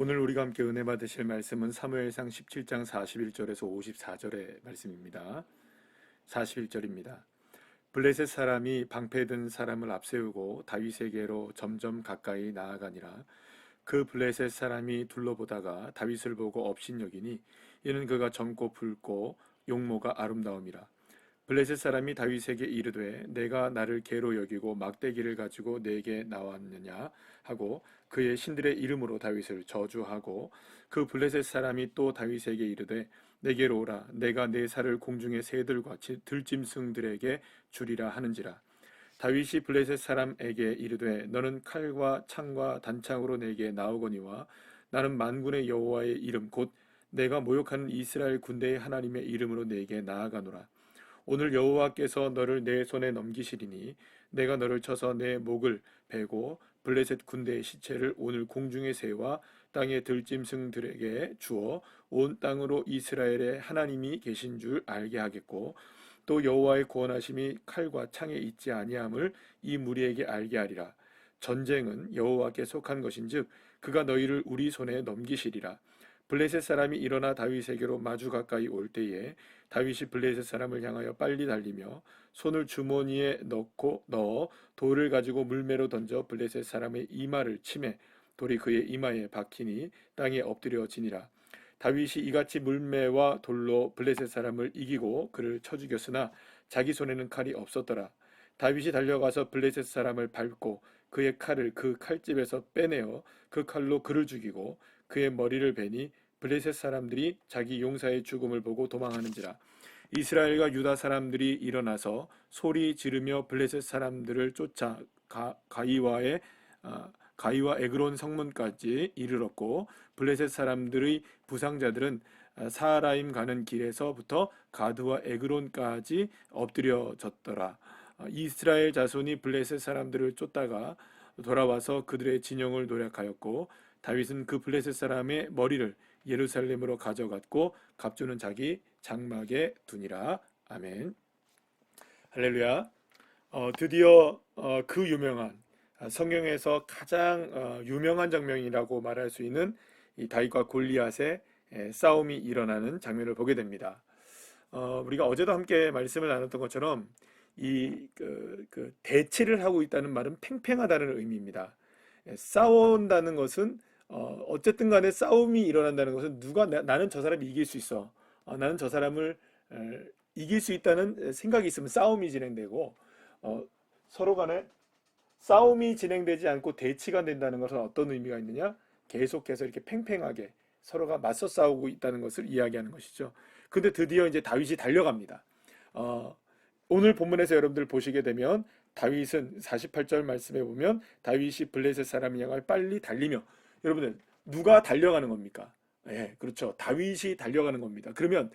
오늘 우리가 함께 은혜 받으실 말씀은 사무엘상 17장 41절에서 54절의 말씀입니다. 41절입니다. 블레셋 사람이 방패든 사람을 앞세우고 다윗에게로 점점 가까이 나아가니라. 그 블레셋 사람이 둘러보다가 다윗을 보고 업신여기니 이는 그가 젊고 붉고 용모가 아름다움이라. 블레셋 사람이 다윗에게 이르되 내가 나를 개로 여기고 막대기를 가지고 내게 나왔느냐 하고 그의 신들의 이름으로 다윗을 저주하고 그 블레셋 사람이 또 다윗에게 이르되 내게로 오라 내가 내 살을 공중의 새들과 들짐승들에게 주리라 하는지라. 다윗이 블레셋 사람에게 이르되 너는 칼과 창과 단창으로 내게 나오거니와 나는 만군의 여호와의 이름 곧 내가 모욕하는 이스라엘 군대의 하나님의 이름으로 내게 나아가노라. 오늘 여호와께서 너를 내 손에 넘기시리니 내가 너를 쳐서 내 목을 베고 블레셋 군대의 시체를 오늘 공중의 새와 땅의 들짐승들에게 주어 온 땅으로 이스라엘의 하나님이 계신 줄 알게 하겠고 또 여호와의 구원하심이 칼과 창에 있지 아니함을 이 무리에게 알게 하리라. 전쟁은 여호와께 속한 것인즉 그가 너희를 우리 손에 넘기시리라. 블레셋 사람이 일어나 다윗에게로 마주 가까이 올 때에 다윗이 블레셋 사람을 향하여 빨리 달리며 손을 주머니에 넣어 돌을 가지고 물매로 던져 블레셋 사람의 이마를 치매 돌이 그의 이마에 박히니 땅에 엎드려지니라. 다윗이 이같이 물매와 돌로 블레셋 사람을 이기고 그를 쳐 죽였으나 자기 손에는 칼이 없었더라. 다윗이 달려가서 블레셋 사람을 밟고 그의 칼을 그 칼집에서 빼내어 그 칼로 그를 죽이고 그의 머리를 베니 블레셋 사람들이 자기 용사의 죽음을 보고 도망하는지라. 이스라엘과 유다 사람들이 일어나서 소리 지르며 블레셋 사람들을 쫓아 가이와 에그론 성문까지 이르렀고 블레셋 사람들의 부상자들은 사라임 가는 길에서부터 가드와 에그론까지 엎드려졌더라. 이스라엘 자손이 블레셋 사람들을 쫓다가 돌아와서 그들의 진영을 노략하였고 다윗은 그 블레셋 사람의 머리를 예루살렘으로 가져갔고 갑주는 자기 장막에 두니라. 아멘. 할렐루야. 드디어 그 유명한 성경에서 가장 유명한 장면이라고 말할 수 있는 이 다윗과 골리앗의 싸움이 일어나는 장면을 보게 됩니다. 우리가 어제도 함께 말씀을 나눴던 것처럼 그 대치를 하고 있다는 말은 팽팽하다는 의미입니다. 싸운다는 것은 어쨌든 간에 싸움이 일어난다는 것은 나는 저 사람이 이길 수 있어. 나는 저 사람을 이길 수 있다는 생각이 있으면 싸움이 진행되고 서로 간에 싸움이 진행되지 않고 대치가 된다는 것은 어떤 의미가 있느냐? 계속해서 이렇게 팽팽하게 서로가 맞서 싸우고 있다는 것을 이야기하는 것이죠. 근데 드디어 이제 다윗이 달려갑니다. 오늘 본문에서 여러분들 보시게 되면 다윗은 48절 말씀에 보면 다윗이 블레셋 사람을 향하여 빨리 달리며 여러분들 누가 달려가는 겁니까? 예, 그렇죠. 다윗이 달려가는 겁니다. 그러면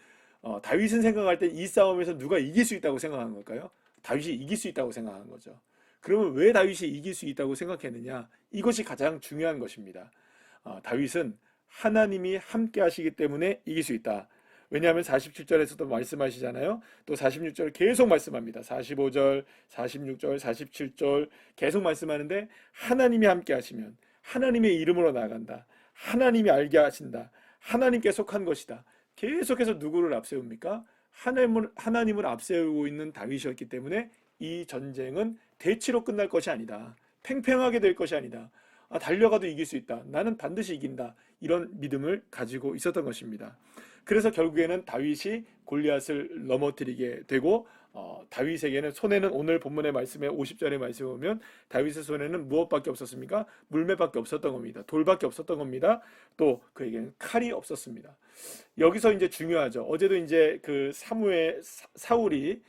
다윗은 생각할 때 이 싸움에서 누가 이길 수 있다고 생각하는 걸까요? 다윗이 이길 수 있다고 생각하는 거죠. 그러면 왜 다윗이 이길 수 있다고 생각했느냐? 이것이 가장 중요한 것입니다. 다윗은 하나님이 함께 하시기 때문에 이길 수 있다. 왜냐하면 47절에서도 말씀하시잖아요. 또 46절 계속 말씀합니다. 45절, 46절, 47절 계속 말씀하는데 하나님이 함께 하시면 하나님의 이름으로 나아간다. 하나님이 알게 하신다. 하나님께 속한 것이다. 계속해서 누구를 앞세웁니까? 하나님을 앞세우고 있는 다윗이었기 때문에 이 전쟁은 대치로 끝날 것이 아니다. 팽팽하게 될 것이 아니다. 달려가도 이길 수 있다. 나는 반드시 이긴다. 이런 믿음을 가지고 있었던 것입니다. 그래서 결국에는 다윗이 골리앗을 넘어뜨리게 되고 다윗에게는 손에는 오늘 본문의 말씀에 50절의 말씀에 보면 다윗의 손에는 무엇밖에 없었습니까? 물매밖에 없었던 겁니다. 돌밖에 없었던 겁니다. 또 그에게는 칼이 없었습니다. 여기서 이제 중요하죠. 어제도 이제 그 사울이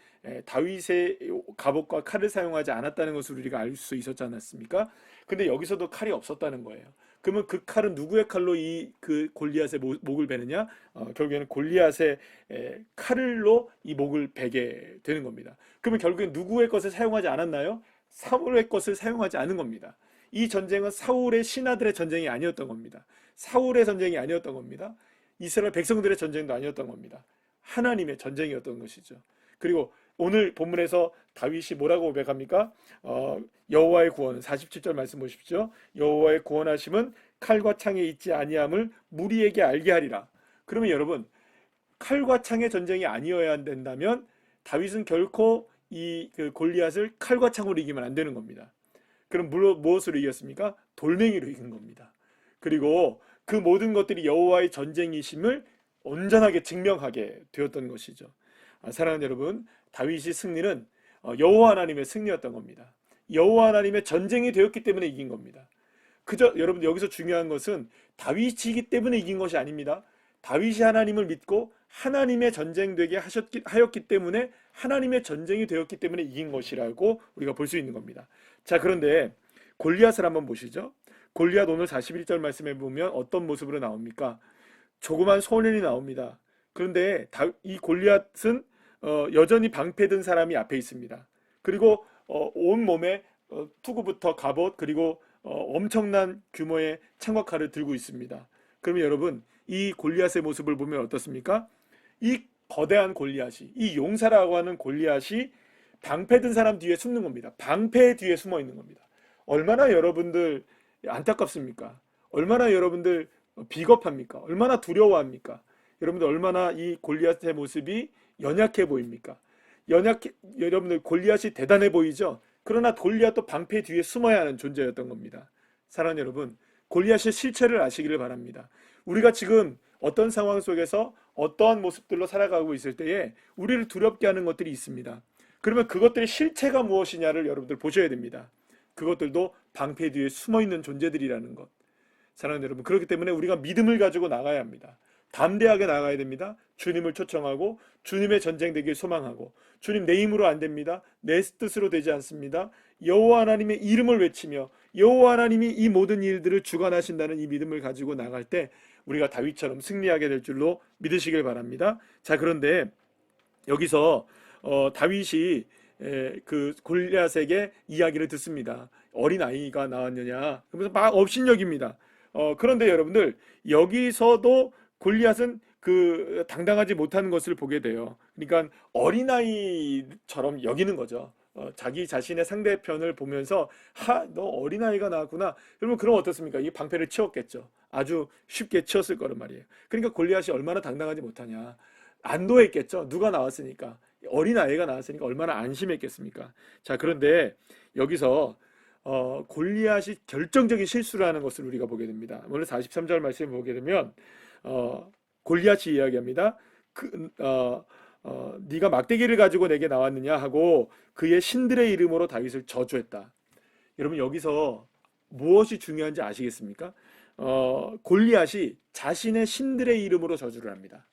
다윗의 갑옷과 칼을 사용하지 않았다는 것을 우리가 알 수 있었지 않았습니까? 근데 여기서도 칼이 없었다는 거예요. 그러면 그 칼은 누구의 칼로 그 골리앗의 목을 베느냐? 결국에는 골리앗의 칼로 이 목을 베게 되는 겁니다. 그러면 결국엔 누구의 것을 사용하지 않았나요? 사울의 것을 사용하지 않은 겁니다. 이 전쟁은 사울의 신하들의 전쟁이 아니었던 겁니다. 사울의 전쟁이 아니었던 겁니다. 이스라엘 백성들의 전쟁도 아니었던 겁니다. 하나님의 전쟁이었던 것이죠. 그리고 오늘 본문에서 다윗이 뭐라고 고백합니까? 여호와의 구원 47절 말씀 보십시오. 여호와의 구원하심은 칼과 창에 있지 아니함을 무리에게 알게 하리라. 그러면 여러분, 칼과 창의 전쟁이 아니어야 된다면 다윗은 결코 그 골리앗을 칼과 창으로 이기면 안 되는 겁니다. 그럼 무엇으로 이겼습니까? 돌멩이로 이긴 겁니다. 그리고 그 모든 것들이 여호와의 전쟁이심을 온전하게 증명하게 되었던 것이죠. 사랑하는 여러분, 다윗의 승리는 여호와 하나님의 승리였던 겁니다. 여호와 하나님의 전쟁이 되었기 때문에 이긴 겁니다. 그저 여러분, 여기서 중요한 것은 다윗이기 때문에 이긴 것이 아닙니다. 다윗이 하나님을 믿고 하나님의 전쟁 되게 하였기 때문에 하나님의 전쟁이 되었기 때문에 이긴 것이라고 우리가 볼 수 있는 겁니다. 자, 그런데 골리앗을 한번 보시죠. 골리앗 오늘 41절 말씀에 보면 어떤 모습으로 나옵니까? 조그만 소년이 나옵니다. 그런데 이 골리앗은 여전히 방패든 사람이 앞에 있습니다. 그리고 온 몸에 투구부터 갑옷, 그리고 엄청난 규모의 창과 칼을 들고 있습니다. 그러면 여러분, 이 골리앗의 모습을 보면 어떻습니까? 이 거대한 골리앗이, 이 용사라고 하는 골리앗이 방패 든 사람 뒤에 숨는 겁니다. 방패 뒤에 숨어 있는 겁니다. 얼마나 여러분들 안타깝습니까? 얼마나 여러분들 비겁합니까? 얼마나 두려워합니까? 여러분들 얼마나 이 골리앗의 모습이 연약해 보입니까? 여러분들 골리앗이 대단해 보이죠? 그러나 골리앗도 방패 뒤에 숨어야 하는 존재였던 겁니다. 사랑하는 여러분, 골리앗의 실체를 아시기를 바랍니다. 우리가 지금 어떤 상황 속에서 어떠한 모습들로 살아가고 있을 때에 우리를 두렵게 하는 것들이 있습니다. 그러면 그것들의 실체가 무엇이냐를 여러분들 보셔야 됩니다. 그것들도 방패 뒤에 숨어있는 존재들이라는 것. 사랑하는 여러분, 그렇기 때문에 우리가 믿음을 가지고 나가야 합니다. 담대하게 나가야 됩니다. 주님을 초청하고 주님의 전쟁 되길 소망하고, 주님 내 힘으로 안 됩니다. 내 뜻으로 되지 않습니다. 여호와 하나님의 이름을 외치며 여호와 하나님이 이 모든 일들을 주관하신다는 이 믿음을 가지고 나갈 때 우리가 다윗처럼 승리하게 될 줄로 믿으시길 바랍니다. 자, 그런데 여기서 다윗이 그 골리앗에게 이야기를 듣습니다. 어린 아이가 나왔느냐? 그러면서 막 업신여깁니다. 그런데 여러분들, 여기서도 골리앗은 그 당당하지 못한 것을 보게 돼요. 그러니까 어린아이처럼 여기는 거죠. 자기 자신의 상대편을 보면서 너 어린아이가 나왔구나. 여러분, 그럼 어떻습니까? 이 방패를 치웠겠죠. 아주 쉽게 치웠을 거란 말이에요. 그러니까 골리앗이 얼마나 당당하지 못하냐. 안도했겠죠. 누가 나왔으니까. 어린아이가 나왔으니까 얼마나 안심했겠습니까? 자, 그런데 여기서 골리앗이 결정적인 실수를 하는 것을 우리가 보게 됩니다. 오늘 43절 말씀을 보게 되면 골리앗이 이야기합니다. 네가 막대기를 가지고 내게 나왔느냐 하고 그의 신들의 이름으로 다윗을 저주했다. 여러분, 여기서 무엇이 중요한지 아시겠습니까? 골리앗이 자신의 신들의 이름으로 저주를 합니다.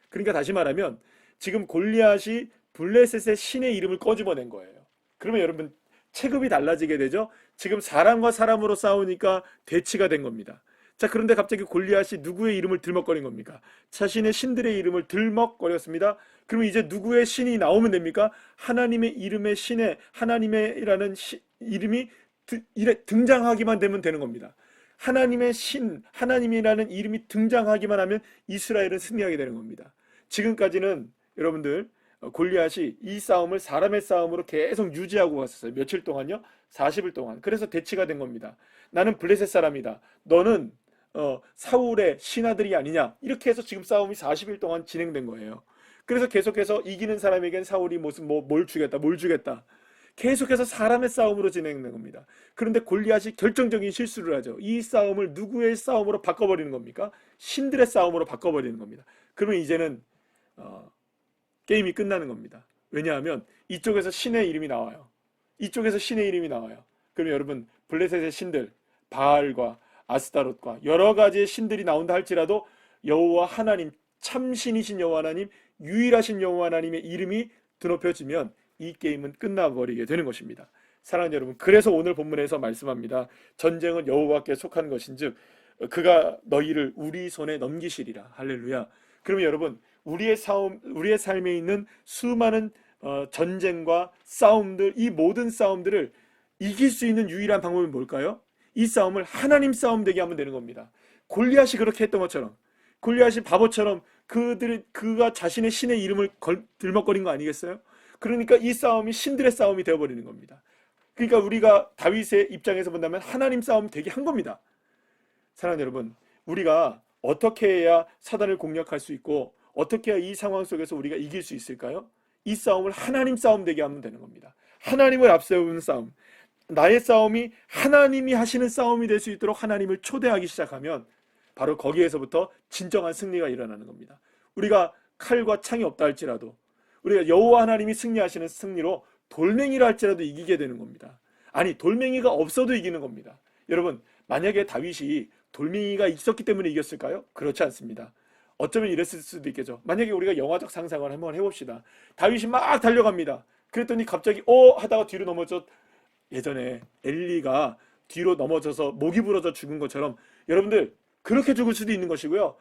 그러니까 다시 말하면 지금 골리앗이 블레셋의 신의 이름을 꺼집어낸 거예요. 그러면 여러분, 체급이 달라지게 되죠. 지금 사람과 사람으로 싸우니까 대치가 된 겁니다. 자, 그런데 갑자기 골리앗이 누구의 이름을 들먹거린 겁니까? 자신의 신들의 이름을 들먹거렸습니다. 그러면 이제 누구의 신이 나오면 됩니까? 하나님의 이름의 신에 하나님이라는 이름이 등장하기만 되면 되는 겁니다. 하나님의 신, 하나님이라는 이름이 등장하기만 하면 이스라엘은 승리하게 되는 겁니다. 지금까지는 여러분들 골리앗이 이 싸움을 사람의 싸움으로 계속 유지하고 갔었어요. 며칠 동안요? 40일 동안. 그래서 대치가 된 겁니다. 나는 블레셋 사람이다. 너는 사울의 신하들이 아니냐. 이렇게 해서 지금 싸움이 40일 동안 진행된 거예요. 그래서 계속해서 이기는 사람에겐 사울이 무슨 뭘 주겠다. 계속해서 사람의 싸움으로 진행된 겁니다. 그런데 골리앗이 결정적인 실수를 하죠. 이 싸움을 누구의 싸움으로 바꿔버리는 겁니까? 신들의 싸움으로 바꿔버리는 겁니다. 그러면 이제는 게임이 끝나는 겁니다. 왜냐하면 이쪽에서 신의 이름이 나와요. 이쪽에서 신의 이름이 나와요. 그럼 여러분, 블레셋의 신들, 바알과 아스타롯과 여러 가지의 신들이 나온다 할지라도 여호와 하나님, 참신이신 여호와 하나님, 유일하신 여호와 하나님의 이름이 드높여지면 이 게임은 끝나버리게 되는 것입니다. 사랑하는 여러분, 그래서 오늘 본문에서 말씀합니다. 전쟁은 여호와께 속한 것인즉 그가 너희를 우리 손에 넘기시리라. 할렐루야. 그러면 여러분, 우리의 삶에 있는 수많은 전쟁과 싸움들, 이 모든 싸움들을 이길 수 있는 유일한 방법은 뭘까요? 이 싸움을 하나님 싸움 되게 하면 되는 겁니다. 골리앗이 그렇게 했던 것처럼, 골리앗이 바보처럼 그가 자신의 신의 이름을 들먹거린 거 아니겠어요? 그러니까 이 싸움이 신들의 싸움이 되어버리는 겁니다. 그러니까 우리가 다윗의 입장에서 본다면 하나님 싸움 되게 한 겁니다. 사랑하는 여러분, 우리가 어떻게 해야 사단을 공략할 수 있고 어떻게 해야 이 상황 속에서 우리가 이길 수 있을까요? 이 싸움을 하나님 싸움 되게 하면 되는 겁니다. 하나님을 앞세우는 싸움. 나의 싸움이 하나님이 하시는 싸움이 될 수 있도록 하나님을 초대하기 시작하면 바로 거기에서부터 진정한 승리가 일어나는 겁니다. 우리가 칼과 창이 없다 할지라도, 우리가 여호와 하나님이 승리하시는 승리로 돌멩이라 할지라도 이기게 되는 겁니다. 아니, 돌멩이가 없어도 이기는 겁니다. 여러분, 만약에 다윗이 돌멩이가 있었기 때문에 이겼을까요? 그렇지 않습니다. 어쩌면 이랬을 수도 있겠죠. 만약에 우리가 영화적 상상을 한번 해봅시다. 다윗이 막 달려갑니다. 그랬더니 갑자기 하다가 뒤로 넘어져. 예전에 엘리가 뒤로 넘어져서 목이 부러져 죽은 것처럼 여러분들 그렇게 죽을 수도 있는 것이고요.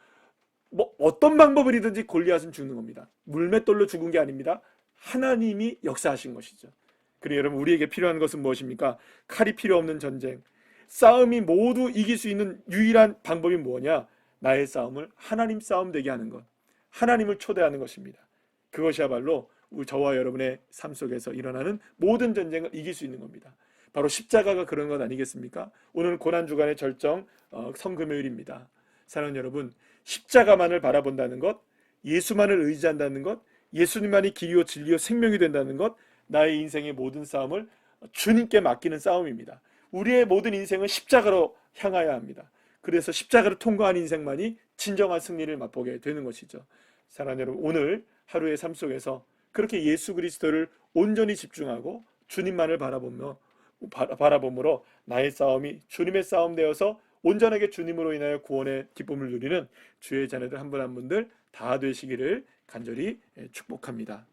뭐 어떤 방법이든지 골리앗은 죽는 겁니다. 물맷돌로 죽은 게 아닙니다. 하나님이 역사하신 것이죠. 그리고 여러분, 우리에게 필요한 것은 무엇입니까? 칼이 필요 없는 전쟁. 싸움이 모두 이길 수 있는 유일한 방법이 뭐냐? 나의 싸움을 하나님 싸움 되게 하는 것. 하나님을 초대하는 것입니다. 그것이야말로 저와 여러분의 삶 속에서 일어나는 모든 전쟁을 이길 수 있는 겁니다. 바로 십자가가 그런 것 아니겠습니까? 오늘 고난주간의 절정 성금요일입니다. 사랑하는 여러분, 십자가만을 바라본다는 것, 예수만을 의지한다는 것, 예수님만이 길이요 진리요 생명이 된다는 것, 나의 인생의 모든 싸움을 주님께 맡기는 싸움입니다. 우리의 모든 인생은 십자가로 향하여야 합니다. 그래서 십자가를 통과한 인생만이 진정한 승리를 맛보게 되는 것이죠. 사랑하는 여러분, 오늘 하루의 삶 속에서 그렇게 예수 그리스도를 온전히 집중하고 주님만을 바라봄으로 나의 싸움이 주님의 싸움 되어서 온전하게 주님으로 인하여 구원의 기쁨을 누리는 주의 자녀들 한 분 한 분들 다 되시기를 간절히 축복합니다.